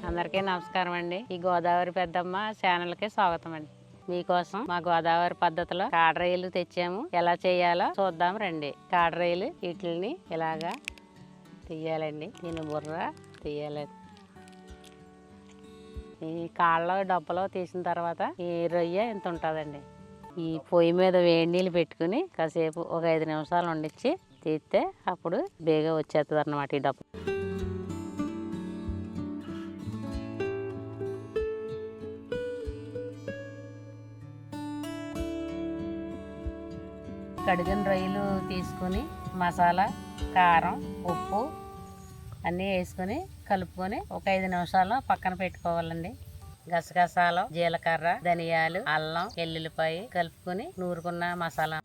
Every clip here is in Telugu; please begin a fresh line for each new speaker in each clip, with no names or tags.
అందరికీ నమస్కారం అండి. ఈ గోదావరి పెద్దమ్మ ఛానల్కి స్వాగతం అండి. మీకోసం మా గోదావరి పద్ధతిలో కాడరొయ్యలు తెచ్చాము. ఎలా చేయాలో చూద్దాం రండి. కాడరొయ్యలు వీటిని ఇలాగా తీయాలండి. దీని బుర్ర తీయాలండి. ఈ కాళ్ళలో డబ్బలో తీసిన తర్వాత ఈ రొయ్య ఇంత ఉంటుందండి. ఈ పొయ్యి మీద వేడి నీళ్ళు పెట్టుకుని కాసేపు ఒక 5 నిమిషాలు వండించి తీస్తే అప్పుడు బేగా వచ్చేస్తుంది అన్నమాట ఈ డబ్బు. కడిగిన రొయ్యలు తీసుకుని మసాలా, కారం, ఉప్పు అన్నీ వేసుకొని కలుపుకొని ఒక 5 నిమిషాలు పక్కన పెట్టుకోవాలండి. గసగసాలు, జీలకర్ర, ధనియాలు, అల్లం, ఎల్లుల్లిపాయ కలుపుకొని నూరుకున్న మసాలా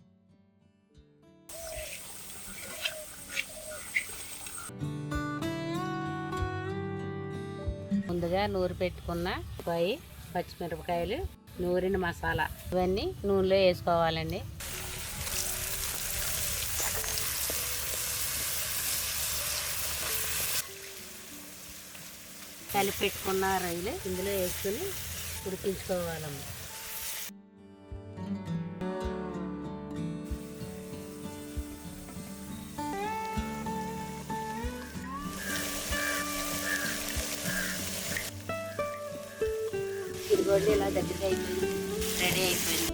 ముందుగా నూరు పెట్టుకున్న పచ్చిమిరపకాయలు, నూరిన మసాలా ఇవన్నీ నూనెలో వేసుకోవాలండి. కలిపి పెట్టుకున్న రొయ్యలు ఇందులో వేసుకుని ఉడికించుకోవాలమ్మ. ఇదిగోండి ఇలా దగ్గరికి అయిపోయింది, రెడీ అయిపోయింది.